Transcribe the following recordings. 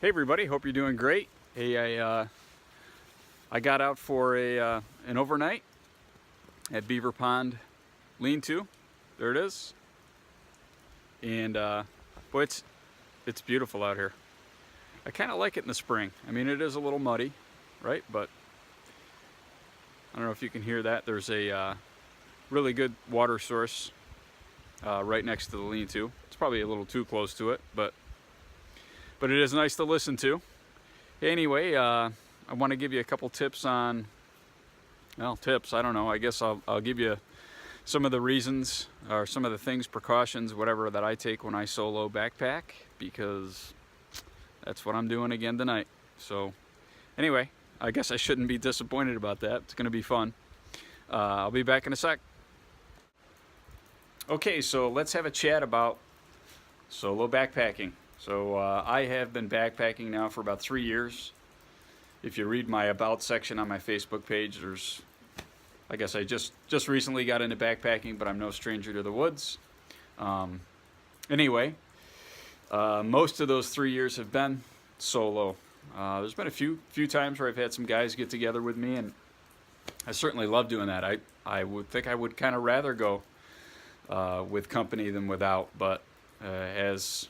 Hey everybody, hope you're doing great. Hey, I got out for an overnight at Beaver Pond Lean-To. There it is. And boy, it's beautiful out here. I kind of like it in the spring. I mean, it is a little muddy, right? But I don't know if you can hear that. There's a really good water source right next to the lean-to. It's probably a little too close to it, but it is nice to listen to. Anyway, I want to give you a couple tips on, well, tips, I don't know, I guess I'll give you some of the reasons or some of the things, precautions, whatever that I take when I solo backpack, because that's what I'm doing again tonight. So anyway, I guess I shouldn't be disappointed about that. It's going to be fun. I'll be back in a sec. Okay, so let's have a chat about solo backpacking. So I have been backpacking now for about 3 years. If you read my About section on my Facebook page, I guess I just recently got into backpacking, but I'm no stranger to the woods. Anyway, most of those 3 years have been solo. There's been a few times where I've had some guys get together with me, and I certainly love doing that. I would think I would kind of rather go with company than without, but as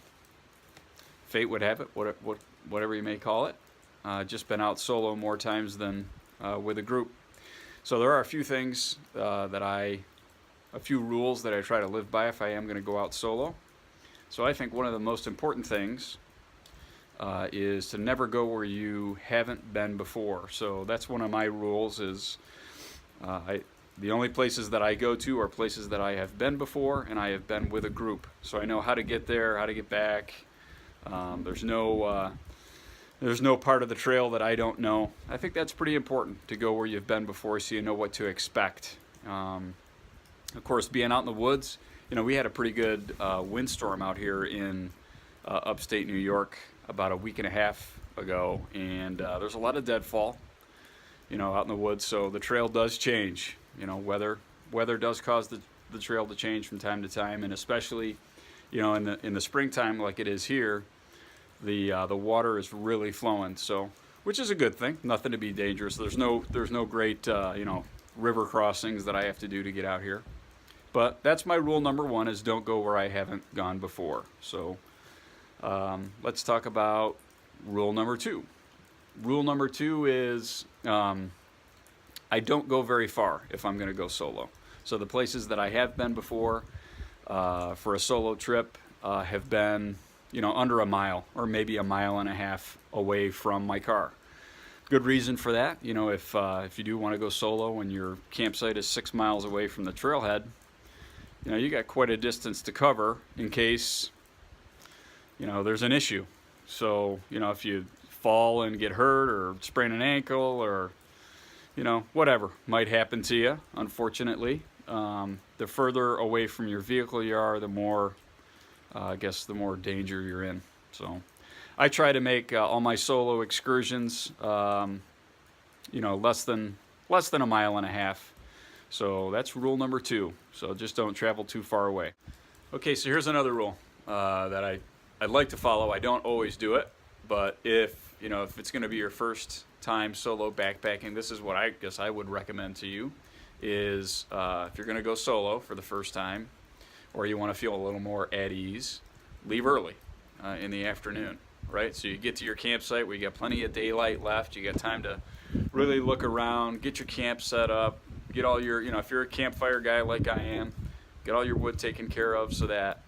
fate would have it, whatever you may call it, just been out solo more times than with a group. So there are a few things a few rules that I try to live by if I am going to go out solo. So I think one of the most important things is to never go where you haven't been before. So that's one of my rules is the only places that I go to are places that I have been before, and I have been with a group. So I know how to get there, how to get back. There's no part of the trail that I don't know. I think that's pretty important, to go where you've been before so you know what to expect. Of course, being out in the woods, you know, we had a pretty good windstorm out here in upstate New York about a week and a half ago, and there's a lot of deadfall, you know, out in the woods. So the trail does change. You know, weather does cause the trail to change from time to time, and especially, you know, in the springtime like it is here, the water is really flowing. So, which is a good thing. Nothing to be dangerous. There's no great you know, river crossings that I have to do to get out here. But that's my rule number one, is don't go where I haven't gone before. So let's talk about rule number two. Rule number two is I don't go very far if I'm going to go solo. So the places that I have been before for a solo trip have been, you know, under a mile or maybe a mile and a half away from my car. Good reason for that. You know, if you do want to go solo and your campsite is 6 miles away from the trailhead, you know, you got quite a distance to cover in case, you know, there's an issue. So, you know, if you fall and get hurt or sprain an ankle or, you know, whatever might happen to you, unfortunately, the further away from your vehicle you are, the more, I guess, the more danger you're in. So I try to make all my solo excursions, you know, less than a mile and a half. So that's rule number two. So just don't travel too far away. Okay, so here's another rule that I'd like to follow. I don't always do it, but if it's going to be your first time solo backpacking, this is what I guess I would recommend to you. Is if you're going to go solo for the first time, or you want to feel a little more at ease, leave early in the afternoon, right? So you get to your campsite where you got plenty of daylight left. You got time to really look around, get your camp set up, get all your, if you're a campfire guy like I am, get all your wood taken care of so that,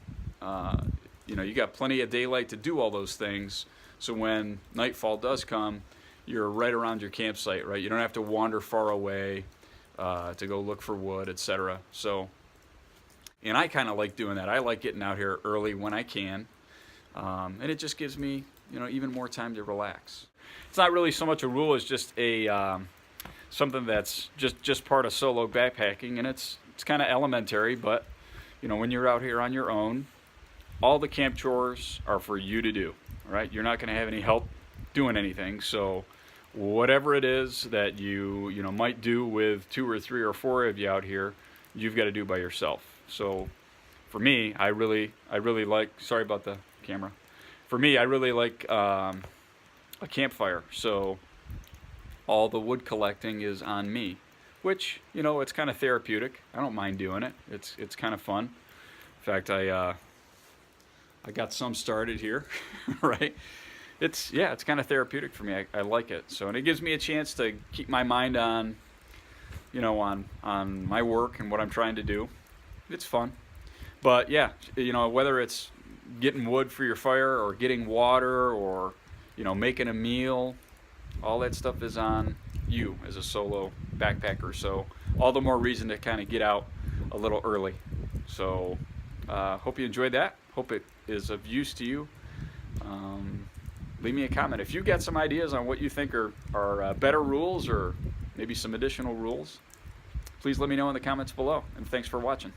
you got plenty of daylight to do all those things. So when nightfall does come, you're right around your campsite, right? You don't have to wander far away to go look for wood, etc. So, and I kind of like doing that. I like getting out here early when I can, and it just gives me, even more time to relax. It's not really so much a rule as just a something that's just part of solo backpacking, and it's kind of elementary. But when you're out here on your own, all the camp chores are for you to do, right? You're not going to have any help doing anything. So whatever it is that you might do with 2 or 3 or 4 of you out here, you've got to do by yourself. So for me, I really like, sorry about the camera. For me, I really like a campfire. So all the wood collecting is on me, which, you know, it's kind of therapeutic. I don't mind doing it. It's kind of fun. In fact, I got some started here, right? It's kind of therapeutic for me. I like it. So, and it gives me a chance to keep my mind on, you know, on my work and what I'm trying to do. It's fun. But yeah, you know, whether it's getting wood for your fire or getting water or, you know, making a meal, all that stuff is on you as a solo backpacker. So all the more reason to kind of get out a little early. So hope you enjoyed that. Hope it is of use to you. Leave me a comment if you got some ideas on what you think are better rules or maybe some additional rules. Please let me know in the comments below. And thanks for watching.